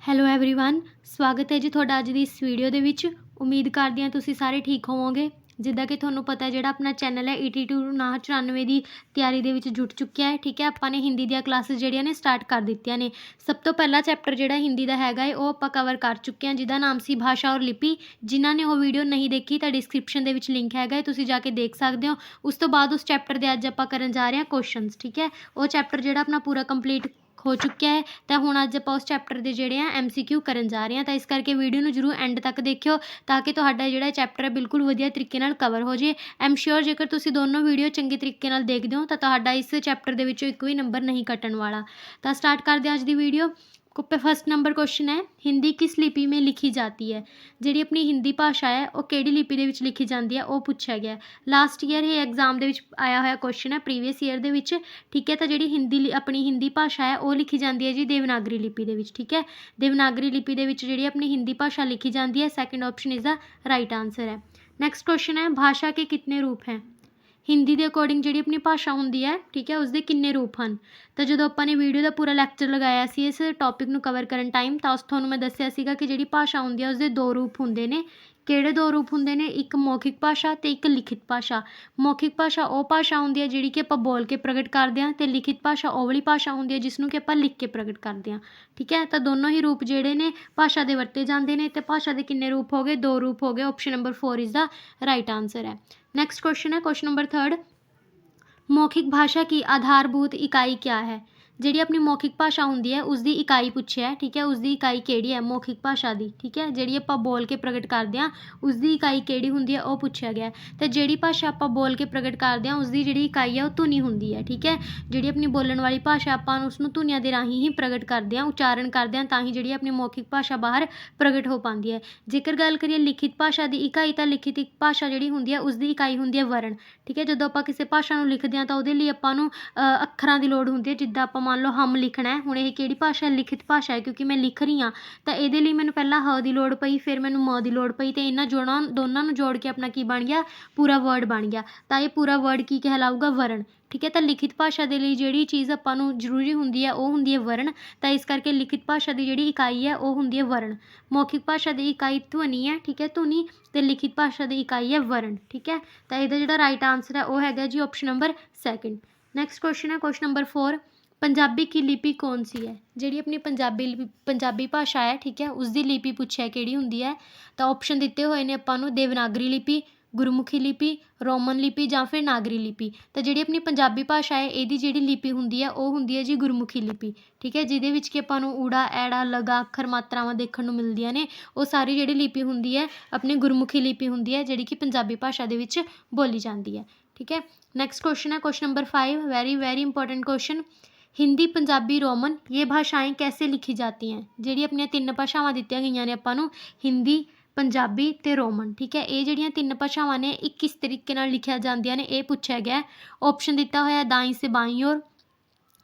Hello everyone, ਸਵਾਗਤ ਹੈ ਜੀ ਤੁਹਾਡਾ ਅੱਜ ਦੀ ਇਸ ਵੀਡੀਓ ਦੇ ਵਿੱਚ। ਉਮੀਦ ਕਰਦੀ ਹਾਂ ਤੁਸੀਂ ਸਾਰੇ ਠੀਕ ਹੋਵੋਗੇ। ਜਿੱਦਾਂ ਕਿ ਤੁਹਾਨੂੰ ਪਤਾ ਜਿਹੜਾ ਆਪਣਾ ਚੈਨਲ ਹੈ ET2 994 ਦੀ ਤਿਆਰੀ ਦੇ ਵਿੱਚ ਜੁਟ ਚੁੱਕਿਆ ਹੈ। ਠੀਕ ਹੈ, ਆਪਾਂ ਨੇ ਹਿੰਦੀ ਦੀਆਂ ਕਲਾਸਿਸ ਜਿਹੜੀਆਂ ਨੇ ਸਟਾਰਟ ਕਰ ਦਿੱਤੀਆਂ ਨੇ। ਸਭ ਤੋਂ ਪਹਿਲਾ ਚੈਪਟਰ ਜਿਹੜਾ ਹਿੰਦੀ ਦਾ ਹੈਗਾ ਹੈ ਉਹ ਆਪਾਂ ਕਵਰ ਕਰ ਚੁੱਕੇ ਹਾਂ, ਜਿਹਦਾ ਨਾਮ ਸੀ ਭਾਸ਼ਾ ਔਰ ਲਿਪੀ। ਜਿਨ੍ਹਾਂ ਨੇ ਉਹ ਵੀਡੀਓ ਨਹੀਂ ਦੇਖੀ ਤਾਂ ਡਿਸਕ੍ਰਿਪਸ਼ਨ ਦੇ ਵਿੱਚ ਲਿੰਕ ਹੈਗਾ ਹੈ, ਤੁਸੀਂ ਜਾ ਕੇ ਦੇਖ ਸਕਦੇ ਹੋ। ਉਸ ਤੋਂ ਬਾਅਦ ਉਸ ਚੈਪਟਰ ਦੇ ਅੱਜ ਆਪਾਂ ਕਰਨ ਜਾ ਰਹੇ ਹਾਂ ਕੁਐਸਚਨਸ। ਠੀਕ ਹੈ, ਉਹ ਚੈਪਟਰ ਜਿਹੜਾ ਆਪਣਾ ਪੂਰਾ ਕੰਪਲੀਟ ਹੋ ਚੁੱਕਿਆ ਹੈ। ਤਾਂ ਹੁਣ ਅੱਜ ਆਪਾਂ ਉਸ ਚੈਪਟਰ ਦੇ ਜਿਹੜੇ ਆ MCQ ਕਰਨ ਜਾ ਰਹੇ ਹਾਂ। ਤਾਂ ਇਸ ਕਰਕੇ ਵੀਡੀਓ ਨੂੰ ਜ਼ਰੂਰ ਐਂਡ ਤੱਕ ਦੇਖਿਓ ਤਾਂ ਕਿ ਤੁਹਾਡਾ ਜਿਹੜਾ ਚੈਪਟਰ ਹੈ ਬਿਲਕੁਲ ਵਧੀਆ ਤਰੀਕੇ ਨਾਲ ਕਵਰ ਹੋ ਜੇ। ਐਮ ਸ਼ੋਰ ਜੇਕਰ ਤੁਸੀਂ ਦੋਨੋਂ ਵੀਡੀਓ ਚੰਗੇ ਤਰੀਕੇ ਨਾਲ ਦੇਖਦੇ ਹੋ ਤਾਂ ਤੁਹਾਡਾ ਇਸ ਚੈਪਟਰ ਦੇ ਵਿੱਚੋਂ ਇੱਕ ਵੀ ਨੰਬਰ ਨਹੀਂ ਕੱਟਣ ਵਾਲਾ। ਤਾਂ ਸਟਾਰਟ ਕਰਦੇ ਹਾਂ ਅੱਜ ਦੀ ਵੀਡੀਓ। फर्स्ट नंबर क्वेश्चन है, हिंदी किस लिपि में लिखी जाती है। ਜਿਹੜੀ ਆਪਣੀ ਹਿੰਦੀ ਭਾਸ਼ਾ ਹੈ ਉਹ ਕਿਹੜੀ ਲਿਪੀ ਦੇ ਵਿੱਚ ਲਿਖੀ ਜਾਂਦੀ ਹੈ ਉਹ ਪੁੱਛਿਆ ਗਿਆ। ਲਾਸਟ ਈਅਰ ਇਹ ਐਗਜ਼ਾਮ ਦੇ ਵਿੱਚ ਆਇਆ ਹੋਇਆ ਕੁਐਸਚਨ ਹੈ, ਪ੍ਰੀਵੀਅਸ ਈਅਰ ਦੇ ਵਿੱਚ। ਠੀਕ ਹੈ, ਤਾਂ ਜਿਹੜੀ ਆਪਣੀ ਹਿੰਦੀ ਭਾਸ਼ਾ ਹੈ ਉਹ ਲਿਖੀ ਜਾਂਦੀ ਹੈ ਜੀ ਦੇਵਨਾਗਰੀ ਲਿਪੀ ਦੇ ਵਿੱਚ। ਠੀਕ ਹੈ, ਦੇਵਨਾਗਰੀ ਲਿਪੀ ਦੇ ਵਿੱਚ ਜਿਹੜੀ ਆਪਣੀ ਹਿੰਦੀ ਭਾਸ਼ਾ ਲਿਖੀ ਜਾਂਦੀ ਹੈ। Second option is the right answer है। ਨੈਕਸਟ ਕੁਐਸਚਨ ਹੈ, ਭਾਸ਼ਾ के कितने रूप हैं। ਹਿੰਦੀ ਦੇ ਅਕੋਰਡਿੰਗ ਜਿਹੜੀ ਆਪਣੀ ਭਾਸ਼ਾ ਹੁੰਦੀ ਹੈ, ਠੀਕ ਹੈ, ਉਸਦੇ ਕਿੰਨੇ ਰੂਪ ਹਨ। ਤਾਂ ਜਦੋਂ ਆਪਾਂ ਨੇ ਵੀਡੀਓ ਦਾ ਪੂਰਾ ਲੈਕਚਰ ਲਗਾਇਆ ਸੀ ਇਸ ਟੌਪਿਕ ਨੂੰ ਕਵਰ ਕਰਨ ਟਾਈਮ, ਤਾਂ ਤੁਹਾਨੂੰ ਮੈਂ ਦੱਸਿਆ ਸੀਗਾ ਕਿ ਜਿਹੜੀ ਭਾਸ਼ਾ ਹੁੰਦੀ ਹੈ ਉਸਦੇ ਦੋ ਰੂਪ ਹੁੰਦੇ ਨੇ। ਕਿਹੜੇ ਦੋ ਰੂਪ ਹੁੰਦੇ ਨੇ, ਇੱਕ ਮੌਖਿਕ ਭਾਸ਼ਾ ਅਤੇ ਇੱਕ ਲਿਖਿਤ ਭਾਸ਼ਾ। ਮੌਖਿਕ ਭਾਸ਼ਾ ਉਹ ਭਾਸ਼ਾ ਹੁੰਦੀ ਹੈ ਜਿਹੜੀ ਕਿ ਆਪਾਂ ਬੋਲ ਕੇ ਪ੍ਰਗਟ ਕਰਦੇ ਹਾਂ, ਅਤੇ ਲਿਖਿਤ ਭਾਸ਼ਾ ਉਹ ਵਾਲੀ ਭਾਸ਼ਾ ਹੁੰਦੀ ਹੈ ਜਿਸ ਨੂੰ ਕਿ ਆਪਾਂ ਲਿਖ ਕੇ ਪ੍ਰਗਟ ਕਰਦੇ ਹਾਂ। ਠੀਕ ਹੈ, ਤਾਂ ਦੋਨੋਂ ਹੀ ਰੂਪ ਜਿਹੜੇ ਨੇ ਭਾਸ਼ਾ ਦੇ ਵਰਤੇ ਜਾਂਦੇ ਨੇ। ਅਤੇ ਭਾਸ਼ਾ ਦੇ ਕਿੰਨੇ ਰੂਪ ਹੋ ਗਏ, ਦੋ ਰੂਪ ਹੋ ਗਏ। Option number 4 is the right answer है। नेक्स्ट क्वेश्चन है, क्वेश्चन नंबर 3, मौखिक भाषा की आधारभूत इकाई क्या है। ਜਿਹੜੀ ਆਪਣੀ ਮੌਖਿਕ ਭਾਸ਼ਾ ਹੁੰਦੀ ਹੈ ਉਸਦੀ ਇਕਾਈ ਪੁੱਛਿਆ। ਠੀਕ ਹੈ, ਉਸਦੀ ਇਕਾਈ ਕਿਹੜੀ ਹੈ ਮੌਖਿਕ ਭਾਸ਼ਾ ਦੀ। ਠੀਕ ਹੈ, ਜਿਹੜੀ ਆਪਾਂ ਬੋਲ ਕੇ ਪ੍ਰਗਟ ਕਰਦੇ ਹਾਂ ਉਸਦੀ ਇਕਾਈ ਕਿਹੜੀ ਹੁੰਦੀ ਹੈ ਉਹ ਪੁੱਛਿਆ ਗਿਆ। ਅਤੇ ਜਿਹੜੀ ਭਾਸ਼ਾ ਆਪਾਂ ਬੋਲ ਕੇ ਪ੍ਰਗਟ ਕਰਦੇ ਹਾਂ ਉਸਦੀ ਜਿਹੜੀ ਇਕਾਈ ਹੈ ਉਹ ਧੁਨੀ ਹੁੰਦੀ ਹੈ। ਠੀਕ ਹੈ, ਜਿਹੜੀ ਆਪਣੀ ਬੋਲਣ ਵਾਲੀ ਭਾਸ਼ਾ ਆਪਾਂ ਉਸਨੂੰ ਧੁਨੀਆਂ ਦੇ ਰਾਹੀਂ ਹੀ ਪ੍ਰਗਟ ਕਰਦੇ ਹਾਂ, ਉਚਾਰਨ ਕਰਦੇ ਹਾਂ, ਤਾਂ ਹੀ ਜਿਹੜੀ ਆਪਣੀ ਮੌਖਿਕ ਭਾਸ਼ਾ ਬਾਹਰ ਪ੍ਰਗਟ ਹੋ ਪਾਉਂਦੀ ਹੈ। ਜੇਕਰ ਗੱਲ ਕਰੀਏ ਲਿਖਿਤ ਭਾਸ਼ਾ ਦੀ ਇਕਾਈ, ਤਾਂ ਲਿਖਿਤ ਭਾਸ਼ਾ ਜਿਹੜੀ ਹੁੰਦੀ ਹੈ ਉਸਦੀ ਇਕਾਈ ਹੁੰਦੀ ਹੈ ਵਰਣ। ਠੀਕ ਹੈ, ਜਦੋਂ ਆਪਾਂ ਕਿਸੇ ਭਾਸ਼ਾ ਨੂੰ ਲਿਖਦੇ ਹਾਂ ਤਾਂ ਉਹਦੇ ਲਈ ਆਪਾਂ ਨੂੰ ਅੱਖਰਾਂ ਦੀ ਲੋੜ ਹੁੰਦੀ ਹੈ। ਜਿੱਦਾਂ ਆਪਾਂ ਮੰਨ ਲਓ ਹਮ ਲਿਖਣਾ ਹੈ, ਹੁਣ ਇਹ ਕਿਹੜੀ ਭਾਸ਼ਾ, ਲਿਖਿਤ ਭਾਸ਼ਾ ਹੈ, ਕਿਉਂਕਿ ਮੈਂ ਲਿਖ ਰਹੀ ਹਾਂ। ਤਾਂ ਇਹਦੇ ਲਈ ਮੈਨੂੰ ਪਹਿਲਾਂ ਹ ਦੀ ਲੋੜ ਪਈ, ਫਿਰ ਮੈਨੂੰ ਮ ਦੀ ਲੋੜ ਪਈ, ਅਤੇ ਇਹਨਾਂ ਦੋਨਾਂ ਨੂੰ ਜੋੜ ਕੇ ਆਪਣਾ ਕੀ ਬਣ ਗਿਆ, ਪੂਰਾ ਵਰਡ ਬਣ ਗਿਆ। ਤਾਂ ਇਹ ਪੂਰਾ ਵਰਡ ਕੀ ਕਹਿਲਾਊਗਾ, ਵਰਣ। ਠੀਕ ਹੈ, ਤਾਂ ਲਿਖਿਤ ਭਾਸ਼ਾ ਦੇ ਲਈ ਜਿਹੜੀ ਚੀਜ਼ ਆਪਾਂ ਨੂੰ ਜ਼ਰੂਰੀ ਹੁੰਦੀ ਹੈ ਉਹ ਹੁੰਦੀ ਹੈ ਵਰਣ। ਤਾਂ ਇਸ ਕਰਕੇ ਲਿਖਿਤ ਭਾਸ਼ਾ ਦੀ ਜਿਹੜੀ ਇਕਾਈ ਹੈ ਉਹ ਹੁੰਦੀ ਹੈ ਵਰਣ। ਮੌਖਿਕ ਭਾਸ਼ਾ ਦੀ ਇਕਾਈ ਧੁਨੀ ਹੈ। ਠੀਕ ਹੈ, ਧੁਨੀ, ਅਤੇ ਲਿਖਿਤ ਭਾਸ਼ਾ ਦੀ ਇਕਾਈ ਹੈ ਵਰਣ। ਠੀਕ ਹੈ, ਤਾਂ ਇਹਦਾ ਜਿਹੜਾ ਰਾइट आंसर ਹੈ ਉਹ ਹੈਗਾ ਜੀ ਆਪਸ਼ਨ ਨੰਬਰ 2। ਨੈਕਸਟ ਕੁਐਸਚਨ ਹੈ, ਕੁਐਸਚਨ ਨੰਬਰ 4, ਪੰਜਾਬੀ ਕੀ ਲਿਪੀ ਕੌਣ ਸੀ ਹੈ। ਜਿਹੜੀ ਆਪਣੀ ਪੰਜਾਬੀ ਭਾਸ਼ਾ ਹੈ, ਠੀਕ ਹੈ, ਉਸਦੀ ਲਿਪੀ ਪੁੱਛਿਆ ਕਿਹੜੀ ਹੁੰਦੀ ਹੈ। ਤਾਂ ਆਪਸ਼ਨ ਦਿੱਤੇ ਹੋਏ ਨੇ ਆਪਾਂ ਨੂੰ, ਦੇਵਨਾਗਰੀ ਲਿਪੀ, ਗੁਰਮੁਖੀ ਲਿਪੀ, ਰੋਮਨ ਲਿਪੀ ਜਾਂ ਫਿਰ ਨਾਗਰੀ ਲਿਪੀ। ਤਾਂ ਜਿਹੜੀ ਆਪਣੀ ਪੰਜਾਬੀ ਭਾਸ਼ਾ ਹੈ ਇਹਦੀ ਜਿਹੜੀ ਲਿਪੀ ਹੁੰਦੀ ਹੈ ਉਹ ਹੁੰਦੀ ਹੈ ਜੀ ਗੁਰਮੁਖੀ ਲਿਪੀ। ਠੀਕ ਹੈ, ਜਿਹਦੇ ਵਿੱਚ ਕਿ ਆਪਾਂ ਨੂੰ ਊੜਾ, ਐੜਾ, ਲਗਾ, ਅੱਖਰ, ਮਾਤਰਾਵਾਂ ਦੇਖਣ ਨੂੰ ਮਿਲਦੀਆਂ ਨੇ। ਉਹ ਸਾਰੀ ਜਿਹੜੀ ਲਿਪੀ ਹੁੰਦੀ ਹੈ ਆਪਣੀ ਗੁਰਮੁਖੀ ਲਿਪੀ ਹੁੰਦੀ ਹੈ, ਜਿਹੜੀ ਕਿ ਪੰਜਾਬੀ ਭਾਸ਼ਾ ਦੇ ਵਿੱਚ ਬੋਲੀ ਜਾਂਦੀ ਹੈ। ਠੀਕ ਹੈ, ਨੈਕਸਟ ਕੁਐਸਚਨ ਹੈ, question number 5, very important question. Hindi, Punjabi, Roman ਇਹ ਭਾਸ਼ਾएं कैसे लिखी जाती हैं। ਜਿਹੜੀ ਆਪਣੀਆਂ ਤਿੰਨ ਭਾਸ਼ਾਵਾਂ ਦਿੱਤੀਆਂ ਗਈਆਂ ਨੇ ਆਪਾਂ ਨੂੰ, ਹਿੰਦੀ, ਪੰਜਾਬੀ ਅਤੇ ਰੋਮਨ। ਠੀਕ ਹੈ, ਇਹ ਜਿਹੜੀਆਂ ਤਿੰਨ ਭਾਸ਼ਾਵਾਂ ਨੇ ਇਹ ਕਿਸ ਤਰੀਕੇ ਨਾਲ ਲਿਖੀਆਂ ਜਾਂਦੀਆਂ ਨੇ ਇਹ ਪੁੱਛਿਆ ਗਿਆ। ਆਪਸ਼ਨ ਦਿੱਤਾ ਹੋਇਆ दाईं से बाईं ओर,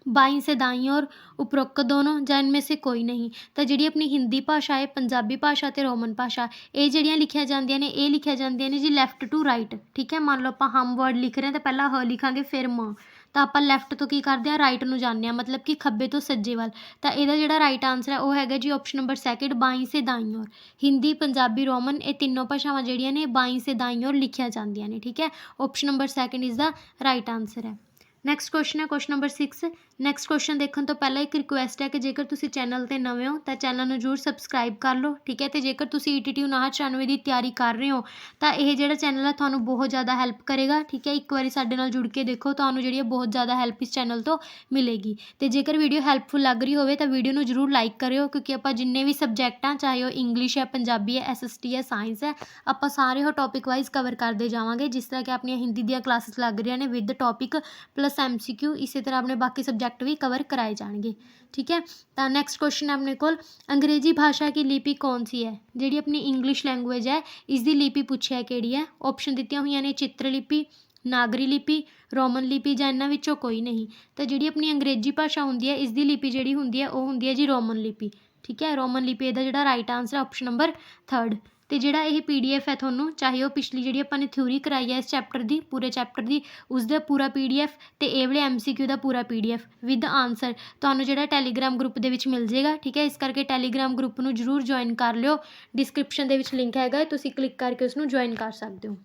बाईं से दाईं ओर, उपरोक्त दोनों ਜਾਂ इनमें से कोई नहीं। ਤਾਂ ਜਿਹੜੀ ਆਪਣੀ ਹਿੰਦੀ ਭਾਸ਼ਾ ਹੈ, ਪੰਜਾਬੀ ਭਾਸ਼ਾ ਅਤੇ ਰੋਮਨ ਭਾਸ਼ਾ, ਇਹ ਜਿਹੜੀਆਂ ਲਿਖੀਆਂ ਜਾਂਦੀਆਂ ਨੇ ਇਹ ਲਿਖੀਆਂ ਜਾਂਦੀਆਂ ਨੇ ਜੀ ਲੈਫਟ ਟੂ ਰਾਈਟ। ਠੀਕ ਹੈ, ਮੰਨ ਲਓ ਆਪਾਂ ਹਮ ਵਰਡ ਲਿਖ ਰਹੇ ਹਾਂ ਤਾਂ ਪਹਿਲਾਂ ਹ ਲਿਖਾਂਗੇ ਫਿਰ ਮ, ਤਾਂ ਆਪਾਂ ਲੈਫਟ ਤੋਂ ਕੀ ਕਰਦੇ ਹਾਂ, ਰਾਈਟ ਨੂੰ ਜਾਂਦੇ ਹਾਂ, ਮਤਲਬ ਕਿ ਖੱਬੇ ਤੋਂ ਸੱਜੇ ਵੱਲ। ਤਾਂ ਇਹਦਾ ਜਿਹੜਾ ਰਾइट आंसर ਹੈ ਉਹ ਹੈਗਾ ਜੀ ਆਪਸ਼ਨ ਨੰਬਰ 2, बाईं से दाईं ओर। ਹਿੰਦੀ, ਪੰਜਾਬੀ, ਰੋਮਨ ਇਹ ਤਿੰਨੋਂ ਭਾਸ਼ਾਵਾਂ ਜਿਹੜੀਆਂ ਨੇ बाईं से दाईं ओर ਲਿਖੀਆਂ ਜਾਂਦੀਆਂ ਨੇ। ਠੀਕ ਹੈ, option number 2 is the right answer ਹੈ। ਨੈਕਸਟ ਕੁਐਸਚਨ ਹੈ, ਕੁਐਸਚਨ ਨੰਬਰ 6। ਨੈਕਸਟ ਕੁਐਸਚਨ ਦੇਖਣ ਤੋਂ ਪਹਿਲਾਂ ਇੱਕ ਰਿਕੁਐਸਟ ਹੈ ਕਿ ਜੇਕਰ ਤੁਸੀਂ ਚੈਨਲ 'ਤੇ ਨਵੇਂ ਹੋ ਤਾਂ ਚੈਨਲ ਨੂੰ ਜ਼ਰੂਰ ਸਬਸਕ੍ਰਾਈਬ ਕਰ ਲਓ। ਠੀਕ ਹੈ, ਅਤੇ ਜੇਕਰ ਤੁਸੀਂ ET2 994 ਦੀ ਤਿਆਰੀ ਕਰ ਰਹੇ ਹੋ ਤਾਂ ਇਹ ਜਿਹੜਾ ਚੈਨਲ ਹੈ ਤੁਹਾਨੂੰ ਬਹੁਤ ਜ਼ਿਆਦਾ ਹੈਲਪ ਕਰੇਗਾ। ਠੀਕ ਹੈ, ਇੱਕ ਵਾਰੀ ਸਾਡੇ ਨਾਲ ਜੁੜ ਕੇ ਦੇਖੋ, ਤੁਹਾਨੂੰ ਜਿਹੜੀ ਹੈ ਬਹੁਤ ਜ਼ਿਆਦਾ ਹੈਲਪ ਇਸ ਚੈਨਲ ਤੋਂ ਮਿਲੇਗੀ। ਅਤੇ ਜੇਕਰ ਵੀਡੀਓ ਹੈਲਪਫੁਲ ਲੱਗ ਰਹੀ ਹੋਵੇ ਤਾਂ ਵੀਡੀਓ ਨੂੰ ਜ਼ਰੂਰ ਲਾਈਕ ਕਰਿਓ, ਕਿਉਂਕਿ ਆਪਾਂ ਜਿੰਨੇ ਵੀ ਸਬਜੈਕਟ ਆ, ਚਾਹੇ ਉਹ ਇੰਗਲਿਸ਼ ਹੈ, ਪੰਜਾਬੀ ਹੈ, SST ਹੈ, ਸਾਇੰਸ ਹੈ, ਆਪਾਂ ਸਾਰੇ ਉਹ ਟੌਪਿਕ ਵਾਈਜ਼ ਕਵਰ ਕਰਦੇ ਜਾਵਾਂਗੇ। ਜਿਸ ਤਰ੍ਹਾਂ ਕਿ ਆਪਣੀਆਂ ਹਿੰਦੀ ਦੀਆਂ ਕਲਾਸਿਸ ਲੱਗ ਰਹੀਆਂ ਨੇ ਵਿਦ ਟੌਪਿਕ ਪਲੱਸ MCQ, ਇਸੇ ਤਰ੍ਹਾਂ ਆਪਣੇ ਬਾਕੀ ਸਬਜੈਕਟ ਵੀ ਕਵਰ कराए जाएंगे। ठीक है, तो नेक्स्ट क्वेश्चन है अपने को, अंग्रेजी भाषा की लिपि कौन सी है। जी अपनी इंग्लिश लैंगुएज है इसकी लिपि पूछी है कि है। ऑप्शन दित्तियां हुई ने चित्रलिपि, नागरी लिपि, रोमन लिपि ਜਾਂ ਇਹਨਾਂ ਵਿੱਚੋਂ ਕੋਈ नहीं। तो जी अपनी अंग्रेजी भाषा होंगी है इसकी लिपि जी होंगी है वो होंगी है जी रोमन लिपि। ठीक है, रोमन लिपि का जोड़ा राइट आंसर है ऑप्शन नंबर 3। ਤੇ ਜਿਹੜਾ ਇਹ PDF ਹੈ ਤੁਹਾਨੂੰ, ਚਾਹੇ ਉਹ ਪਿਛਲੀ ਜਿਹੜੀ ਆਪਾਂ ਨੇ ਥਿਊਰੀ ਕਰਾਈ ਹੈ ਇਸ ਚੈਪਟਰ ਦੀ, ਪੂਰੇ ਚੈਪਟਰ ਦੀ, ਉਸਦਾ ਪੂਰਾ PDF ਤੇ ਇਹ ਵਾਲੇ MCQ ਦਾ ਪੂਰਾ PDF ਵਿਦ ਆਨਸਰ ਤੁਹਾਨੂੰ ਜਿਹੜਾ ਟੈਲੀਗ੍ਰਾਮ ਗਰੁੱਪ ਦੇ ਵਿੱਚ ਮਿਲ ਜਾਏਗਾ। ਠੀਕ ਹੈ, ਇਸ ਕਰਕੇ ਟੈਲੀਗ੍ਰਾਮ ਗਰੁੱਪ ਨੂੰ ਜ਼ਰੂਰ ਜੁਆਇਨ ਕਰ ਲਿਓ। ਡਿਸਕ੍ਰਿਪਸ਼ਨ ਦੇ ਵਿੱਚ ਲਿੰਕ ਹੈਗਾ, ਤੁਸੀਂ ਕਲਿੱਕ ਕਰਕੇ ਉਸ ਨੂੰ ਜੁਆਇਨ ਕਰ ਸਕਦੇ ਹੋ।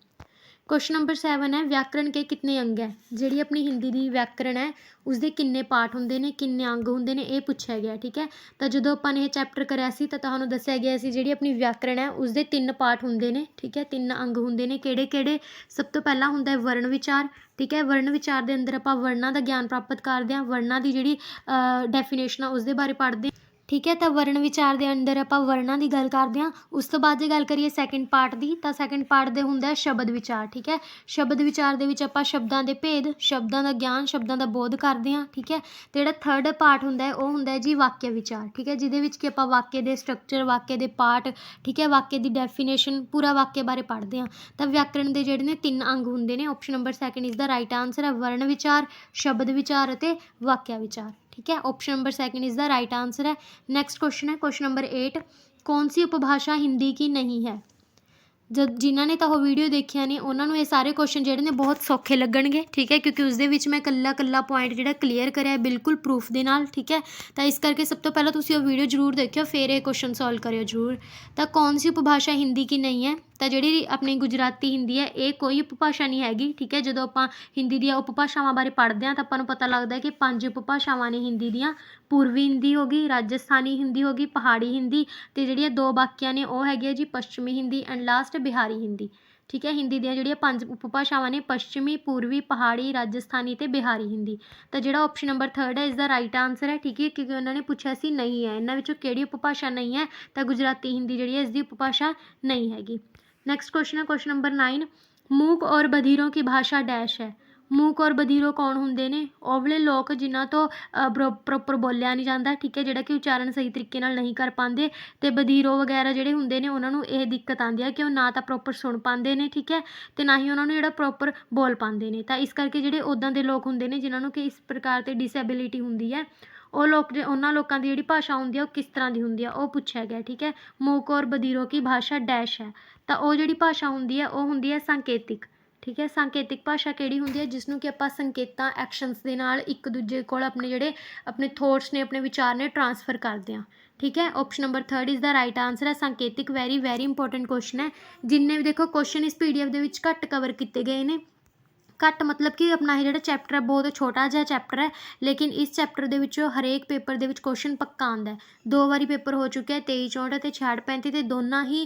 क्वेश्चन नंबर 7 है व्याकरण के कितने अंग है। ਜਿਹੜੀ ਆਪਣੀ ਹਿੰਦੀ ਦੀ ਵਿਆਕਰਣ ਹੈ ਉਸਦੇ ਕਿੰਨੇ ਪਾਰਟ ਹੁੰਦੇ ਨੇ, ਕਿੰਨੇ ਅੰਗ ਹੁੰਦੇ ਨੇ, ਇਹ ਪੁੱਛਿਆ ਗਿਆ। ਠੀਕ ਹੈ, ਤਾਂ ਜਦੋਂ ਆਪਾਂ ਨੇ ਇਹ ਚੈਪਟਰ ਕਰਿਆ ਸੀ ਤਾਂ ਤੁਹਾਨੂੰ ਦੱਸਿਆ ਗਿਆ ਸੀ ਜਿਹੜੀ ਆਪਣੀ ਵਿਆਕਰਣ ਹੈ ਉਸਦੇ 3 ਪਾਰਟ ਹੁੰਦੇ ਨੇ। ਠੀਕ ਹੈ, 3 ਅੰਗ ਹੁੰਦੇ ਨੇ। ਕਿਹੜੇ ਕਿਹੜੇ? ਸਭ ਤੋਂ ਪਹਿਲਾਂ ਹੁੰਦਾ ਹੈ ਵਰਣ ਵਿਚਾਰ। ਠੀਕ ਹੈ, ਵਰਣ ਵਿਚਾਰ ਦੇ ਅੰਦਰ ਆਪਾਂ ਵਰਣਾਂ ਦਾ ਗਿਆਨ ਪ੍ਰਾਪਤ ਕਰਦੇ ਹਾਂ, ਵਰਣਾਂ ਦੀ ਜਿਹੜੀ ਡੈਫੀਨੇਸ਼ਨ ਆ ਉਸਦੇ ਬਾਰੇ ਪੜ੍ਹਦੇ ਹਾਂ। ਠੀਕ ਹੈ, ਤਾਂ ਵਰਣ ਵਿਚਾਰ ਦੇ ਅੰਦਰ ਆਪਾਂ ਵਰਣਾਂ ਦੀ ਗੱਲ ਕਰਦੇ ਹਾਂ। ਉਸ ਤੋਂ ਬਾਅਦ ਜੇ ਗੱਲ ਕਰੀਏ ਸੈਕਿੰਡ ਪਾਰਟ ਦੀ, ਤਾਂ ਸੈਕਿੰਡ ਪਾਰਟ ਦੇ ਹੁੰਦਾ ਹੈ ਸ਼ਬਦ ਵਿਚਾਰ। ਠੀਕ ਹੈ, ਸ਼ਬਦ ਵਿਚਾਰ ਦੇ ਵਿੱਚ ਆਪਾਂ ਸ਼ਬਦਾਂ ਦੇ ਭੇਦ, ਸ਼ਬਦਾਂ ਦਾ ਗਿਆਨ, ਸ਼ਬਦਾਂ ਦਾ ਬੋਧ ਕਰਦੇ ਹਾਂ। ਠੀਕ ਹੈ, ਤੇ ਜਿਹੜਾ ਥਰਡ ਪਾਰਟ ਹੁੰਦਾ ਹੈ ਉਹ ਹੁੰਦਾ ਹੈ ਜੀ ਵਾਕਿਆ ਵਿਚਾਰ। ਠੀਕ ਹੈ, ਜਿਹਦੇ ਵਿੱਚ ਕਿ ਆਪਾਂ ਵਾਕਿਆ ਦੇ ਸਟਰਕਚਰ, ਵਾਕਿਆ ਦੇ ਪਾਰਟ, ਠੀਕ ਹੈ, ਵਾਕਿਆ ਦੀ ਡੈਫੀਨੇਸ਼ਨ, ਪੂਰਾ ਵਾਕਿਆ ਬਾਰੇ ਪੜ੍ਹਦੇ ਹਾਂ। ਤਾਂ ਵਿਆਕਰਣ ਦੇ ਜਿਹੜੇ ਨੇ 3 ਅੰਗ ਹੁੰਦੇ ਨੇ। Option number 2 is the right answer ਹੈ, ਵਰਣ ਵਿਚਾਰ, ਸ਼ਬਦ ਵਿਚਾਰ ਅਤੇ ਵਾਕਿਆ ਵਿਚਾਰ। ठीक है, option number 2 is the right answer है। नेक्स्ट क्वेश्चन है क्वेश्चन नंबर 8, कौन सी उपभाषा हिंदी की नहीं है। जब जिन्हों ने तो वो वीडियो देखिया ने उन्होंने ये सारे क्वेश्चन जोड़े ने बहुत सौखे लगणगे। ठीक है, क्योंकि उसदे विच मैं कल्ला पॉइंट जो क्लीयर कराया बिल्कुल प्रूफ के नाल। ठीक है, तो इस करके सब तो पहले तुसीं वो वीडियो जरूर देखियो, फिर ये क्वेश्चन सॉल्व करियो जरूर। तो कौन सी उपभाषा हिंदी की नहीं है, तो जी अपनी गुजराती हिंदी है ये कोई उपभाषा नहीं हैगी। ठीक है, जो आप हिंदी दी उपभाषावां बारे पढ़ते हैं तो आपां नूं पता लगता है कि 5 उपभाषावां ने हिंदी दियाँ। पूर्वी हिंदी हो गई, राजस्थानी हिंदी हो गई, पहाड़ी हिंदी, तो जिहड़ियां 2 बाकियां ने वो हैगी जी पश्चिमी हिंदी एंड लास्ट बिहारी हिंदी। ठीक है, हिंदी दियां जिहड़ियां 5 उपभाषावां ने पश्चिमी, पूर्वी, पहाड़ी, राजस्थानी ते बिहारी हिंदी। तो जिहड़ा ऑप्शन नंबर 3 है इस दा राइट आंसर है। ठीक है, क्योंकि उन्होंने पूछा सी नहीं है इन्हां विचों किहड़ी उपभाषा नहीं है, तो गुजराती हिंदी जिहड़ी है इसकी उपभाषा नहीं हैगी। नेक्स्ट क्वेश्चन है क्वेश्चन नंबर 9, मूक और बधिरों की भाषा डैश है। मूक और बधिरो कौन होंदे ने? ਉਹ ਵਾਲੇ ਲੋਕ ਜਿਨ੍ਹਾਂ ਤੋਂ ਪ੍ਰੋਪਰ ਬੋਲਿਆ ਨਹੀਂ ਜਾਂਦਾ। ਠੀਕ ਹੈ, ਜਿਹੜਾ ਕਿ ਉਚਾਰਨ ਸਹੀ ਤਰੀਕੇ ਨਾਲ ਨਹੀਂ ਕਰ ਪਾਉਂਦੇ, ਤੇ ਬਧੀਰੋ ਵਗੈਰਾ ਜਿਹੜੇ ਹੁੰਦੇ ਨੇ ਉਹਨਾਂ ਨੂੰ ਇਹ ਦਿੱਕਤ ਆਉਂਦੀ ਹੈ ਕਿ ਉਹ ਨਾ ਤਾਂ ਪ੍ਰੋਪਰ ਸੁਣ ਪਾਉਂਦੇ ਨੇ। ਠੀਕ ਹੈ, ਤੇ ਨਾ ਹੀ ਉਹਨਾਂ ਨੂੰ ਜਿਹੜਾ ਪ੍ਰੋਪਰ ਬੋਲ ਪਾਉਂਦੇ ਨੇ। ਤਾਂ ਇਸ ਕਰਕੇ ਜਿਹੜੇ ਉੱਦਾਂ ਦੇ ਲੋਕ ਹੁੰਦੇ ਨੇ ਜਿਨ੍ਹਾਂ ਨੂੰ ਕਿ ਇਸ ਪ੍ਰਕਾਰ ਤੇ ਡਿਸੇਬਿਲਿਟੀ ਹੁੰਦੀ ਹੈ, ਉਹ ਲੋਕ ਉਹਨਾਂ ਲੋਕਾਂ ਦੀ ਜਿਹੜੀ ਭਾਸ਼ਾ ਹੁੰਦੀ ਆ ਉਹ ਕਿਸ ਤਰ੍ਹਾਂ ਦੀ ਹੁੰਦੀ ਆ ਉਹ ਪੁੱਛਿਆ ਗਿਆ। ਠੀਕ ਹੈ, ਮੂਕ ਔਰ ਬਧੀਰੋ ਕੀ ਭਾਸ਼ਾ ਡੈਸ਼ ਹੈ, ਤਾਂ ਉਹ ਜਿਹੜੀ ਭਾਸ਼ਾ ਹੁੰਦੀ ਹੈ ਉਹ ਹੁੰਦੀ ਹੈ ਸੰਕੇਤਿਕ। ਠੀਕ ਹੈ, ਸੰਕੇਤਿਕ ਭਾਸ਼ਾ ਕਿਹੜੀ ਹੁੰਦੀ ਹੈ? ਜਿਸ ਨੂੰ ਕਿ ਆਪਾਂ ਸੰਕੇਤਾਂ, ਐਕਸ਼ਨਸ ਦੇ ਨਾਲ ਇੱਕ ਦੂਜੇ ਕੋਲ ਆਪਣੇ ਜਿਹੜੇ ਆਪਣੇ ਥੋਟਸ ਨੇ, ਆਪਣੇ ਵਿਚਾਰ ਨੇ ਟਰਾਂਸਫਰ ਕਰਦੇ ਹਾਂ। ठीक है, option number 3 is the right answer है संकेतिक। वेरी वेरी इंपॉर्टेंट क्वेश्चन है, जिन्ने भी देखो क्वेश्चन इस PDF ਦੇ ਵਿੱਚ ਘੱਟ कवर किए गए हैं। घट मतलब कि अपना ये जो चैप्टर है बहुत छोटा जिहा चैप्टर है, लेकिन इस चैप्टर के विचों हरेक पेपर के क्वेश्चन पक्का आंदा है। 2 बारी पेपर हो चुके हैं, 23 64 ते 66 35, तो दोनों ही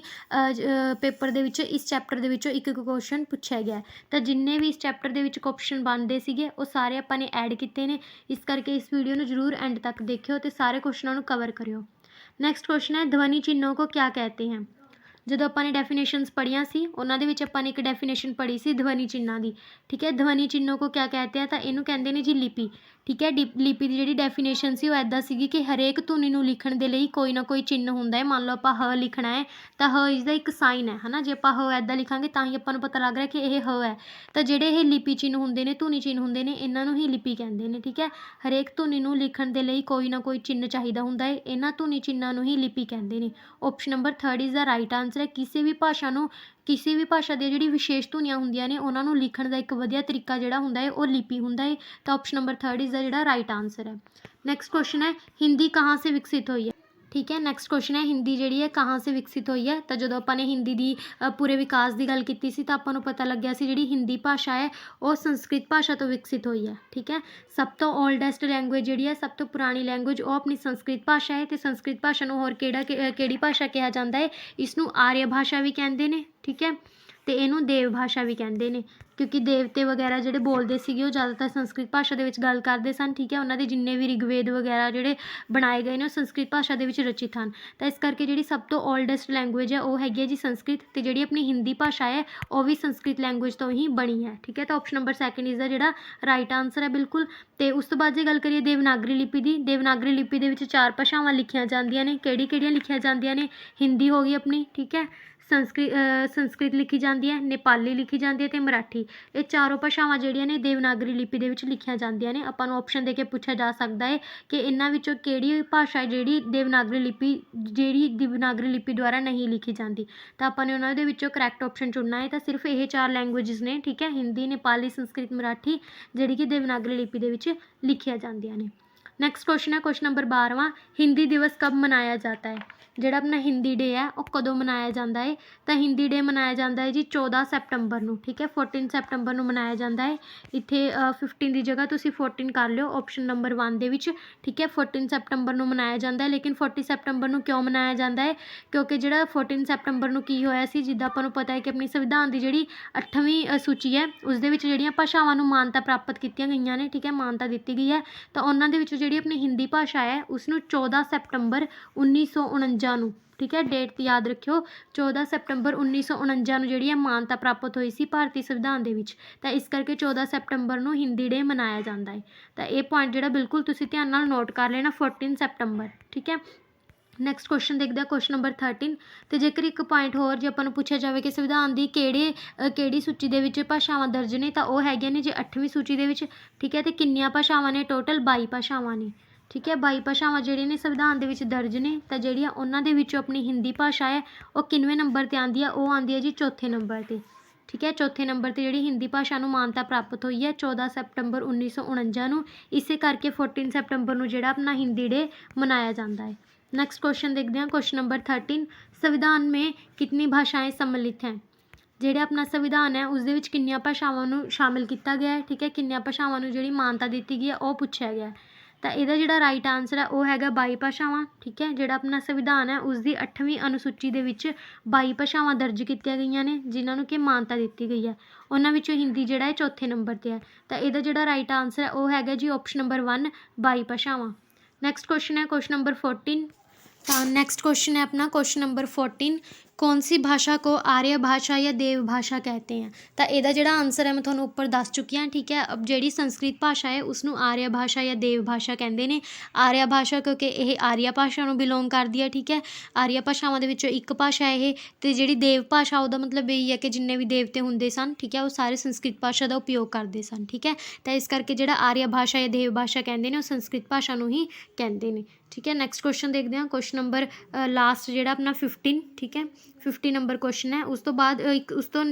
पेपर के विचों इस चैप्टर के विचों एक क्वेश्चन पूछा गया। तो जिन्ने भी इस चैप्टर के विच क्वेश्चन बनते सीगे वो सारे आपां ने ऐड किए हैं। इस करके इस वीडियो को जरूर एंड तक देखियो तो सारे क्वेश्चनों को कवर करियो। नैक्सट क्वेश्चन है ध्वनि चिन्हों को क्या कहते हैं। ਜਦੋਂ ਆਪਾਂ ਨੇ ਡੈਫੀਨੇਸ਼ਨਸ ਪੜ੍ਹੀਆਂ ਸੀ ਉਹਨਾਂ ਦੇ ਵਿੱਚ ਆਪਾਂ ਨੇ ਇੱਕ ਡੈਫੀਨੇਸ਼ਨ ਪੜ੍ਹੀ ਸੀ ਧਵਨੀ ਚਿੰਨ੍ਹਾਂ ਦੀ। ਠੀਕ ਹੈ, ਧਵਨੀ ਚਿੰਨ੍ਹੋਂ ਕੋ ਕਿਆ ਕਹਤੇ ਆ, ਤਾਂ ਇਹਨੂੰ ਕਹਿੰਦੇ ਨੇ ਜੀ ਲਿਪੀ। ਠੀਕ ਹੈ, ਲਿਪੀ ਦੀ ਜਿਹੜੀ ਡੈਫੀਨੇਸ਼ਨ ਸੀ ਉਹ ਇੱਦਾਂ ਸੀਗੀ ਕਿ ਹਰੇਕ ਧੁਨੀ ਨੂੰ ਲਿਖਣ ਦੇ ਲਈ ਕੋਈ ਨਾ ਕੋਈ ਚਿੰਨ੍ਹ ਹੁੰਦਾ ਹੈ। ਮੰਨ ਲਓ ਆਪਾਂ ਹ ਲਿਖਣਾ ਹੈ ਤਾਂ ਹ ਇਸਦਾ ਇੱਕ ਸਾਈਨ ਹੈ ਨਾ, ਜੇ ਆਪਾਂ ਹ ਇੱਦਾਂ ਲਿਖਾਂਗੇ ਤਾਂ ਹੀ ਆਪਾਂ ਨੂੰ ਪਤਾ ਲੱਗ ਰਿਹਾ ਕਿ ਇਹ ਹ ਹੈ। ਤਾਂ ਜਿਹੜੇ ਇਹ ਲਿਪੀ ਚਿੰਨ੍ਹ ਹੁੰਦੇ ਨੇ, ਧੁਨੀ ਚਿੰਨ੍ਹ ਹੁੰਦੇ ਨੇ, ਇਹਨਾਂ ਨੂੰ ਹੀ ਲਿਪੀ ਕਹਿੰਦੇ ਨੇ। ਠੀਕ ਹੈ, ਹਰੇਕ ਧੁਨੀ ਨੂੰ ਲਿਖਣ ਦੇ ਲਈ ਕੋਈ ਨਾ ਕੋਈ ਚਿੰਨ੍ਹ ਚਾਹੀਦਾ ਹੁੰਦਾ ਹੈ, ਇਹਨਾਂ ਧੁਨੀ ਚਿੰਨ੍ਹਾਂ ਨੂੰ ਹੀ ਲਿਪੀ ਕਹਿੰਦੇ ਨੇ। Option number 3 is the right answer ਹੈ। ਕਿਸੇ ਵੀ ਭਾਸ਼ਾ ਨੂੰ, ਕਿਸੇ ਵੀ ਭਾਸ਼ਾ ਦੀਆਂ ਜਿਹੜੀ ਵਿਸ਼ੇਸ਼ ਧੁਨੀਆਂ ਹੁੰਦੀਆਂ ਨੇ ਉਹਨਾਂ ਨੂੰ ਲਿਖਣ ਦਾ ਇੱਕ ਵਧੀਆ ਤਰੀਕਾ ਜਿਹੜਾ ਹੁੰਦਾ ਹੈ ਉਹ ਲਿਪੀ ਹੁੰਦਾ ਹੈ। ਤਾਂ ਆਪਸ਼ਨ ਨੰबर 3 ਇਜ਼ ਦਾ ਜਿਹੜਾ ਰਾਈਟ ਆਂਸਰ ਹੈ। ਨੈਕਸਟ क्वेश्चन है हिंदी कहाँ से विकसित हुई है। ठीक है, नैक्सट क्वेश्चन है हिंदी जी है कहाँ से विकसित हुई है। तो जो अपने हिंदी की पूरे विकास की गल की सी तो आपको पता लग गया सी जी हिंदी भाषा है वो संस्कृत भाषा तो विकसित हुई है। ठीक है, सब तो ओल्डेस्ट लैंगुएज जी है, सब तो पुरानी लैंगुएज वो अपनी संस्कृत भाषा है। तो संस्कृत भाषा को होर किहड़ी भाषा कहा जाता है, इसनूं आर्य भाषा भी कहते हैं। ठीक है, तो इनू देव भाषा भी कहते हैं क्योंकि देवते वगैरह जोड़े बोलते थे वो ज़्यादातर संस्कृत भाषा के गल करते सन। ठीक है, उन्होंने जिन्ने भी ऋग्वेद वगैरह जोड़े बनाए गए हैं संस्कृत भाषा के रचित हैं। तो इस करके जी सब तो ओल्डेस्ट लैंगुएज है वो हैगी जी संस्कृत, तो जी अपनी हिंदी भाषा है वो भी संस्कृत लैंगुएज तो ही बनी है। ठीक है, तो ऑप्शन नंबर 2 इज़ दा जिहड़ा राइट आंसर है बिल्कुल। तो उस तो बाद जे गल करिए देवनागरी लिपि की, देवनागरी लिपि के 4 भाषावां लिखियां जांदियां ने, किहड़ी-किहड़ियां लिखियां जांदियां ने, हिंदी हो गई अपनी, ठीक है, ਸੰਸਕ੍ਰਿਤ ਲਿਖੀ ਜਾਂਦੀ ਹੈ, ਨੇਪਾਲੀ ਲਿਖੀ ਜਾਂਦੀ ਹੈ ਅਤੇ ਮਰਾਠੀ। ਇਹ ਚਾਰੋਂ ਭਾਸ਼ਾਵਾਂ ਜਿਹੜੀਆਂ ਨੇ ਦੇਵਨਾਗਰੀ ਲਿਪੀ ਦੇ ਵਿੱਚ ਲਿਖੀਆਂ ਜਾਂਦੀਆਂ ਨੇ। ਆਪਾਂ ਨੂੰ ਆਪਸ਼ਨ ਦੇ ਕੇ ਪੁੱਛਿਆ ਜਾ ਸਕਦਾ ਹੈ ਕਿ ਇਹਨਾਂ ਵਿੱਚੋਂ ਕਿਹੜੀ ਭਾਸ਼ਾ ਜਿਹੜੀ ਦੇਵਨਾਗਰੀ ਲਿਪੀ ਦੁਆਰਾ ਨਹੀਂ ਲਿਖੀ ਜਾਂਦੀ, ਤਾਂ ਆਪਾਂ ਨੇ ਉਹਨਾਂ ਦੇ ਵਿੱਚੋਂ ਕਰੈਕਟ ਆਪਸ਼ਨ ਚੁਣਨਾ ਹੈ। ਤਾਂ ਸਿਰਫ ਇਹ 4 ਲੈਂਗੁਏਜਸ ਨੇ, ਠੀਕ ਹੈ, ਹਿੰਦੀ, ਨੇਪਾਲੀ, ਸੰਸਕ੍ਰਿਤ, ਮਰਾਠੀ, ਜਿਹੜੀ ਕਿ ਦੇਵਨਾਗਰੀ ਲਿਪੀ ਦੇ ਵਿੱਚ ਲਿਖੀਆਂ ਜਾਂਦੀਆਂ ਨੇ। ਨੈਕਸਟ ਕੁਐਸਚਨ ਹੈ ਕੁਐਸਚਨ ਨੰਬਰ 12ਵਾਂ, ਹਿੰਦੀ ਦਿਵਸ ਕਬ ਮਨਾਇਆ ਜਾता है। ਜਿਹੜਾ ਆਪਣਾ ਹਿੰਦੀ ਡੇ ਹੈ ਉਹ ਕਦੋਂ ਮਨਾਇਆ ਜਾਂਦਾ ਹੈ, ਤਾਂ ਹਿੰਦੀ ਡੇ ਮਨਾਇਆ ਜਾਂਦਾ ਹੈ ਜੀ 14 ਸੈਪਟੰਬਰ ਨੂੰ, ਠੀਕ ਹੈ, 14 ਸੈਪਟੰਬਰ ਨੂੰ ਮਨਾਇਆ ਜਾਂਦਾ ਹੈ। ਇੱਥੇ 15 ਦੀ ਜਗ੍ਹਾ ਤੁਸੀਂ 14 ਕਰ ਲਿਓ ਆਪਸ਼ਨ ਨੰਬਰ 1 ਦੇ ਵਿੱਚ, ਠੀਕ ਹੈ। 14 ਸੈਪਟੰਬਰ ਨੂੰ ਮਨਾਇਆ ਜਾਂਦਾ ਹੈ, ਲੇਕਿਨ 40 ਸੈਪਟੰਬਰ ਨੂੰ ਕਿਉਂ ਮਨਾਇਆ ਜਾਂਦਾ ਹੈ, ਕਿਉਂਕਿ ਜਿਹੜਾ 14 ਸੈਪਟੰਬਰ ਨੂੰ ਕੀ ਹੋਇਆ ਸੀ, ਜਿੱਦਾਂ ਆਪਾਂ ਨੂੰ ਪਤਾ ਹੈ ਕਿ ਆਪਣੀ ਸੰਵਿਧਾਨ ਦੀ ਜਿਹੜੀ 8ਵੀਂ ਸੂਚੀ ਹੈ ਉਸ ਦੇ ਵਿੱਚ ਜਿਹੜੀਆਂ ਭਾਸ਼ਾਵਾਂ ਨੂੰ ਮਾਨਤਾ ਪ੍ਰਾਪਤ ਕੀਤੀਆਂ ਗਈਆਂ ਨੇ, ਠੀਕ ਹੈ, ਮਾਨਤਾ ਦਿੱਤੀ ਗਈ ਹੈ, ਤਾਂ ਉਹਨਾਂ ਦੇ ਵਿੱਚ ਜਿਹੜੀ ਆਪਣੀ ਹਿੰਦੀ ਭਾਸ਼ਾ ਹੈ ਉਸ ਨੂੰ 14 ਸੈਪਟੰਬਰ 1949 ਨੂੰ, ਠੀਕ ਹੈ, ਡੇਟ ਯਾਦ ਰੱਖਿਓ, 14 ਸੈਪਟੰਬਰ 1949 ਨੂੰ ਜਿਹੜੀ ਹੈ ਮਾਨਤਾ ਪ੍ਰਾਪਤ ਹੋਈ ਸੀ ਭਾਰਤੀ ਸੰਵਿਧਾਨ ਦੇ ਵਿੱਚ। ਤਾਂ ਇਸ ਕਰਕੇ 14 ਸੈਪਟੰਬਰ ਨੂੰ ਹਿੰਦੀ ਡੇ ਮਨਾਇਆ ਜਾਂਦਾ ਹੈ। ਤਾਂ ਇਹ ਪੁਆਇੰਟ ਜਿਹੜਾ ਬਿਲਕੁਲ ਤੁਸੀਂ ਧਿਆਨ ਨਾਲ ਨੋਟ ਕਰ ਲੈਣਾ, 14 ਸੈਪਟੰਬਰ, ਠੀਕ ਹੈ। ਨੈਕਸਟ ਕੁਐਸਚਨ ਦੇਖਦੇ ਹਾਂ ਕੁਐਸਚਨ ਨੰਬਰ 13। ਅਤੇ ਜੇਕਰ ਇੱਕ ਪੁਆਇੰਟ ਹੋਰ ਜੇ ਆਪਾਂ ਨੂੰ ਪੁੱਛਿਆ ਜਾਵੇ ਕਿ ਸੰਵਿਧਾਨ ਦੀ ਕਿਹੜੀ ਸੂਚੀ ਦੇ ਵਿੱਚ ਭਾਸ਼ਾਵਾਂ ਦਰਜ ਨੇ, ਤਾਂ ਉਹ ਹੈਗੀਆਂ ਨੇ ਜੀ 8ਵੀਂ ਸੂਚੀ ਦੇ ਵਿੱਚ, ਠੀਕ ਹੈ। ਅਤੇ ਕਿੰਨੀਆਂ ਭਾਸ਼ਾਵਾਂ ਨੇ, ਟੋਟਲ 22 ਭਾਸ਼ਾਵਾਂ ਨੇ, ਠੀਕ ਹੈ। 22 ਭਾਸ਼ਾਵਾਂ ਜਿਹੜੀਆਂ ਨੇ ਸੰਵਿਧਾਨ ਦੇ ਵਿੱਚ ਦਰਜ ਨੇ, ਤਾਂ ਜਿਹੜੀਆਂ ਉਹਨਾਂ ਦੇ ਵਿੱਚੋਂ ਆਪਣੀ ਹਿੰਦੀ ਭਾਸ਼ਾ ਹੈ ਉਹ ਕਿੰਨਵੇਂ ਨੰਬਰ 'ਤੇ ਆਉਂਦੀ ਹੈ, ਉਹ ਆਉਂਦੀ ਹੈ ਜੀ 4ਥੇ ਨੰਬਰ 'ਤੇ, ਠੀਕ ਹੈ। 4ਥੇ ਨੰਬਰ 'ਤੇ ਜਿਹੜੀ ਹਿੰਦੀ ਭਾਸ਼ਾ ਨੂੰ ਮਾਨਤਾ ਪ੍ਰਾਪਤ ਹੋਈ ਹੈ 14 ਸੈਪਟੰਬਰ 1949 ਨੂੰ, ਇਸੇ ਕਰਕੇ 14 ਸੈਪਟੰਬਰ ਨੂੰ ਜਿਹੜਾ ਆਪਣਾ ਹਿੰਦੀ ਡੇ ਮਨਾਇਆ ਜਾਂਦਾ ਹੈ। नेक्स्ट क्वेश्चन देखते हैं क्वेश्चन नंबर 13, संविधान में कितनी भाषाएं सम्मिलित हैं। ਜਿਹੜੇ ਆਪਣਾ ਸੰਵਿਧਾਨ ਹੈ ਉਸ ਦੇ ਵਿੱਚ ਕਿੰਨੀਆਂ ਭਾਸ਼ਾਵਾਂ ਨੂੰ ਸ਼ਾਮਿਲ ਕੀਤਾ ਗਿਆ ਹੈ, ਠੀਕ ਹੈ, ਕਿੰਨੀਆਂ ਭਾਸ਼ਾਵਾਂ ਨੂੰ ਜਿਹੜੀ ਮਾਨਤਾ ਦਿੱਤੀ ਗਈ ਹੈ ਉਹ ਪੁੱਛਿਆ ਗਿਆ। ਤਾਂ ਇਹਦਾ ਜਿਹੜਾ ਰਾਈਟ ਆਨਸਰ ਹੈ ਉਹ ਹੈਗਾ 22 ਭਾਸ਼ਾਵਾਂ, ਠੀਕ ਹੈ। ਜਿਹੜਾ ਆਪਣਾ ਸੰਵਿਧਾਨ ਹੈ ਉਸ ਦੀ 8ਵੀਂ ਅਨੁਸੂਚੀ ਦੇ ਵਿੱਚ 22 ਭਾਸ਼ਾਵਾਂ ਦਰਜ ਕੀਤੀਆਂ ਗਈਆਂ ਨੇ ਜਿਨ੍ਹਾਂ ਨੂੰ ਕਿ ਮਾਨਤਾ ਦਿੱਤੀ ਗਈ ਹੈ। ਉਹਨਾਂ ਵਿੱਚੋਂ ਹਿੰਦੀ ਜਿਹੜਾ ਹੈ 4ਥੇ ਨੰਬਰ 'ਤੇ ਹੈ। ਤਾਂ ਇਹਦਾ ਜਿਹੜਾ ਰਾਈਟ ਆਨਸਰ ਹੈ ਉਹ ਹੈਗਾ ਜੀ ਆਪਸ਼ਨ ਨੰਬਰ 1, 22 ਭਾਸ਼ਾਵਾਂ। ਨੈਕਸਟ ਕੁਐਸਚਨ ਹੈ ਕੁਐਸਚਨ ਨੰबर 14। ਤਾਂ ਨੈਕਸਟ क्वेश्चन है अपना क्वेश्चन नंबर 14, कौन सी भाषा को आर्य भाषा या देव भाषा कहते हैं। ਤਾਂ ਇਹਦਾ ਜਿਹੜਾ ਆਨਸਰ ਹੈ ਮੈਂ ਤੁਹਾਨੂੰ ਉੱਪਰ ਦੱਸ ਚੁੱਕੀ ਹਾਂ, ਠੀਕ ਹੈ। ਜਿਹੜੀ ਸੰਸਕ੍ਰਿਤ ਭਾਸ਼ਾ ਹੈ ਉਸ ਨੂੰ ਆਰਿਆ ਭਾਸ਼ਾ ਜਾਂ ਦੇਵ ਭਾਸ਼ਾ ਕਹਿੰਦੇ ਨੇ। ਆਰਿਆ ਭਾਸ਼ਾ ਕਿਉਂਕਿ ਇਹ ਆਰੀਆ ਭਾਸ਼ਾ ਨੂੰ ਬਿਲੋਂਗ ਕਰਦੀ ਹੈ, ਠੀਕ ਹੈ। ਆਰੀਆ ਭਾਸ਼ਾਵਾਂ ਦੇ ਵਿੱਚੋਂ ਇੱਕ ਭਾਸ਼ਾ ਇਹ, ਅਤੇ ਜਿਹੜੀ ਦੇਵ ਭਾਸ਼ਾ ਉਹਦਾ ਮਤਲਬ ਇਹੀ ਹੈ ਕਿ ਜਿੰਨੇ ਵੀ ਦੇਵਤੇ ਹੁੰਦੇ ਸਨ, ਠੀਕ ਹੈ, ਉਹ ਸਾਰੇ ਸੰਸਕ੍ਰਿਤ ਭਾਸ਼ਾ ਦਾ ਉਪਯੋਗ ਕਰਦੇ ਸਨ, ਠੀਕ ਹੈ। ਤਾਂ ਇਸ ਕਰਕੇ ਜਿਹੜਾ ਆਰੀਆ ਭਾਸ਼ਾ ਜਾਂ ਦੇਵ ਭਾਸ਼ਾ ਕਹਿੰਦੇ ਨੇ ਉਹ ਸੰਸਕ੍ਰਿਤ ਭਾਸ਼ਾ ਨੂੰ ਹੀ ਕਹਿੰਦੇ ਨੇ, ਠੀਕ ਹੈ। ਨੈਕਸਟ ਕੁਐਸਚਨ ਦੇਖਦੇ ਹਾਂ ਕੁਐਸਚਨ ਨੰਬਰ ਲਾਸਟ ਜਿਹੜਾ ਆਪਣਾ 15, ਠੀਕ ਹੈ, 50 ਨੰਬਰ ਕੁਐਸਚਨ ਹੈ। ਉਸ ਤੋਂ ਬਾਅਦ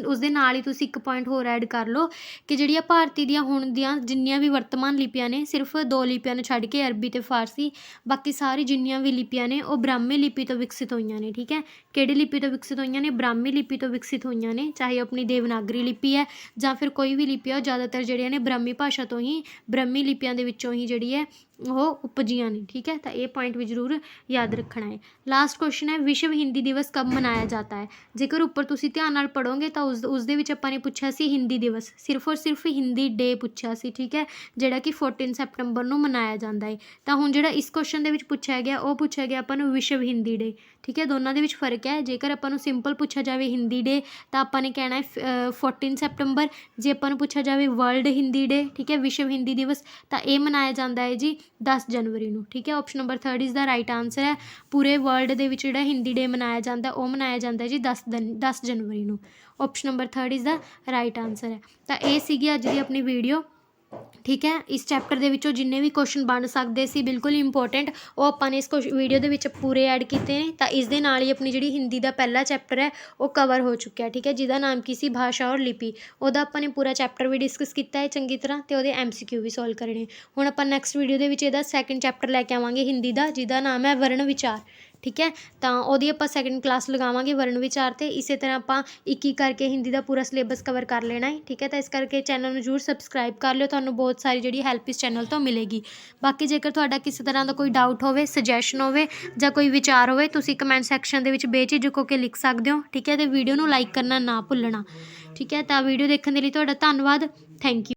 ਉਸ ਦੇ ਨਾਲ ਹੀ ਤੁਸੀਂ ਇੱਕ ਪੁਆਇੰਟ ਹੋਰ ਐਡ ਕਰ ਲਓ ਕਿ ਜਿਹੜੀਆਂ ਭਾਰਤੀ ਦੀਆਂ ਹੁਣ ਦੀਆਂ ਜਿੰਨੀਆਂ ਵੀ ਵਰਤਮਾਨ ਲਿਪੀਆਂ ਨੇ, ਸਿਰਫ 2 ਲਿਪੀਆਂ ਨੂੰ ਛੱਡ ਕੇ ਅਰਬੀ ਅਤੇ ਫਾਰਸੀ, ਬਾਕੀ ਸਾਰੀ ਜਿੰਨੀਆਂ ਵੀ ਲਿਪੀਆਂ ਨੇ ਉਹ ਬ੍ਰਾਹਮੀ ਲਿਪੀ ਤੋਂ ਵਿਕਸਿਤ ਹੋਈਆਂ ਨੇ, ਠੀਕ ਹੈ। ਕਿਹੜੀ ਲਿਪੀ ਤੋਂ ਵਿਕਸਿਤ ਹੋਈਆਂ ਨੇ, ਬ੍ਰਾਹਮੀ ਲਿਪੀ ਤੋਂ ਵਿਕਸਿਤ ਹੋਈਆਂ ਨੇ। ਚਾਹੇ ਆਪਣੀ ਦੇਵਨਾਗਰੀ ਲਿਪੀ ਹੈ ਜਾਂ ਫਿਰ ਕੋਈ ਵੀ ਲਿਪੀ ਹੈ, ਉਹ ਜ਼ਿਆਦਾਤਰ ਜਿਹੜੀਆਂ ਨੇ ਬ੍ਰਾਹਮੀ ਭਾਸ਼ਾ ਤੋਂ ਹੀ, ਬ੍ਰਾਹਮੀ ਲਿਪੀਆਂ ਦੇ ਵਿੱਚੋਂ ਹੀ ਜਿਹੜੀ ਹੈ ਉਹ ਉਪਜੀਆਂ ਨੇ, ਠੀਕ ਹੈ। ਤਾਂ ਇਹ ਪੁਆਇੰਟ ਵੀ ਜ਼ਰੂਰ ਯਾਦ ਰੱਖਣਾ ਹੈ। ਲਾਸਟ ਕੁਐਸਚਨ ਹੈ ਵਿਸ਼ਵ ਹਿੰਦੀ ਦਿਵਸ ਕਬ ਮਨਾਇਆ ਜਾਤਾ ਹੈ। ਜੇਕਰ ਉੱਪਰ ਤੁਸੀਂ ਧਿਆਨ ਨਾਲ ਪੜ੍ਹੋਗੇ ਤਾਂ ਉਸ ਦੇ ਵਿੱਚ ਆਪਾਂ ਨੇ ਪੁੱਛਿਆ ਸੀ ਹਿੰਦੀ ਦਿਵਸ, ਸਿਰਫ ਔਰ ਸਿਰਫ ਹਿੰਦੀ ਡੇ ਪੁੱਛਿਆ ਸੀ, ਠੀਕ ਹੈ, ਜਿਹੜਾ ਕਿ 14 ਸੈਪਟੰਬਰ ਨੂੰ ਮਨਾਇਆ ਜਾਂਦਾ ਹੈ। ਤਾਂ ਹੁਣ ਜਿਹੜਾ ਇਸ ਕੁਐਸਚਨ ਦੇ ਵਿੱਚ ਪੁੱਛਿਆ ਗਿਆ ਉਹ ਪੁੱਛਿਆ ਗਿਆ ਆਪਾਂ ਨੂੰ ਵਿਸ਼ਵ ਹਿੰਦੀ ਡੇ, ਠੀਕ ਹੈ। ਦੋਨਾਂ ਦੇ ਵਿੱਚ ਫਰਕ ਹੈ। ਜੇਕਰ ਆਪਾਂ ਨੂੰ ਸਿੰਪਲ ਪੁੱਛਿਆ ਜਾਵੇ ਹਿੰਦੀ ਡੇ ਤਾਂ ਆਪਾਂ ਨੇ ਕਹਿਣਾ ਹੈ 14 ਸੈਪਟੰਬਰ। ਜੇ ਆਪਾਂ ਨੂੰ ਪੁੱਛਿਆ ਜਾਵੇ ਵਰਲਡ ਹਿੰਦੀ ਡੇ, ਠੀਕ ਹੈ, ਵਿਸ਼ਵ ਹਿੰਦੀ ਦਿਵਸ, ਤਾਂ ਇਹ ਮਨਾਇਆ ਜਾਂਦਾ ਹੈ ਜੀ 10 ਜਨਵਰੀ ਨੂੰ, ਠੀਕ ਹੈ। Option number 3 is the right answer ਹੈ। ਪੂਰੇ ਵਰਲਡ ਦੇ ਵਿੱਚ ਜਿਹੜਾ ਹਿੰਦੀ ਡੇ ਮਨਾਇਆ ਜਾਂਦਾ ਉਹ ਮਨਾਇਆ ਜਾਂਦਾ ਜੀ 10 ਜਨਵਰੀ ਨੂੰ। Option number 3 is the right answer ਹੈ। ਤਾਂ ਇਹ ਸੀਗੀ ਅੱਜ ਦੀ ਆਪਣੀ ਵੀਡੀਓ, ਠੀਕ ਹੈ। ਇਸ ਚੈਪਟਰ ਦੇ ਵਿੱਚੋਂ ਜਿੰਨੇ ਵੀ ਕੁਐਸਚਨ ਬਣ ਸਕਦੇ ਸੀ ਬਿਲਕੁਲ ਇੰਪੋਰਟੈਂਟ, ਉਹ ਆਪਾਂ ਨੇ ਇਸ ਵੀਡੀਓ ਦੇ ਵਿੱਚ ਪੂਰੇ ਐਡ ਕੀਤੇ ਨੇ। ਤਾਂ ਇਸ ਦੇ ਨਾਲ ਹੀ ਆਪਣੀ ਜਿਹੜੀ ਹਿੰਦੀ ਦਾ ਪਹਿਲਾ ਚੈਪਟਰ ਹੈ ਉਹ ਕਵਰ ਹੋ ਚੁੱਕਿਆ, ਠੀਕ ਹੈ, ਜਿਹਦਾ ਨਾਮ ਕੀ ਸੀ, ਭਾਸ਼ਾ ਔਰ ਲਿਪੀ। ਉਹਦਾ ਆਪਾਂ ਨੇ ਪੂਰਾ ਚੈਪਟਰ ਵੀ ਡਿਸਕਸ ਕੀਤਾ ਹੈ ਚੰਗੀ ਤਰ੍ਹਾਂ, ਅਤੇ ਉਹਦੇ MCQ ਵੀ ਸੋਲਵ ਕਰਨੇ। ਹੁਣ ਆਪਾਂ ਨੈਕਸਟ ਵੀਡੀਓ ਦੇ ਵਿੱਚ ਇਹਦਾ ਸੈਕਿੰਡ ਚੈਪਟਰ ਲੈ ਕੇ ਆਵਾਂਗੇ ਹਿੰਦੀ ਦਾ, ਜਿਹਦਾ ਨਾਮ ਹੈ ਵਰਣ ਵਿਚਾਰ, ਠੀਕ ਹੈ। ਤਾਂ ਉਹਦੀ ਆਪਾਂ ਸੈਕਿੰਡ ਕਲਾਸ ਲਗਾਵਾਂਗੇ ਵਰਣ ਵਿਚਾਰ 'ਤੇ। ਇਸੇ ਤਰ੍ਹਾਂ ਆਪਾਂ ਇੱਕ ਕਰਕੇ ਹਿੰਦੀ ਦਾ ਪੂਰਾ ਸਿਲੇਬਸ ਕਵਰ ਕਰ ਲੈਣਾ ਹੈ, ਠੀਕ ਹੈ। ਤਾਂ ਇਸ ਕਰਕੇ ਚੈਨਲ ਨੂੰ ਜ਼ਰੂਰ ਸਬਸਕ੍ਰਾਈਬ ਕਰ ਲਿਓ, ਤੁਹਾਨੂੰ ਬਹੁਤ ਸਾਰੀ ਜਿਹੜੀ ਹੈਲਪ ਇਸ ਚੈਨਲ ਤੋਂ ਮਿਲੇਗੀ। ਬਾਕੀ ਜੇਕਰ ਤੁਹਾਡਾ ਕਿਸੇ ਤਰ੍ਹਾਂ ਦਾ ਕੋਈ ਡਾਊਟ ਹੋਵੇ, ਸੁਜੈਸ਼ਨ ਹੋਵੇ ਜਾਂ ਕੋਈ ਵਿਚਾਰ ਹੋਵੇ, ਤੁਸੀਂ ਕਮੈਂਟ ਸੈਕਸ਼ਨ ਦੇ ਵਿੱਚ ਬੇਝਿਜਕ ਹੋ ਕੇ ਲਿਖ ਸਕਦੇ ਹੋ, ਠੀਕ ਹੈ। ਅਤੇ ਵੀਡੀਓ ਨੂੰ ਲਾਈਕ ਕਰਨਾ ਨਾ ਭੁੱਲਣਾ, ਠੀਕ ਹੈ। ਤਾਂ ਵੀਡੀਓ ਦੇਖਣ ਦੇ ਲਈ ਤੁਹਾਡਾ ਧੰਨਵਾਦ, ਥੈਂਕ ਯੂ।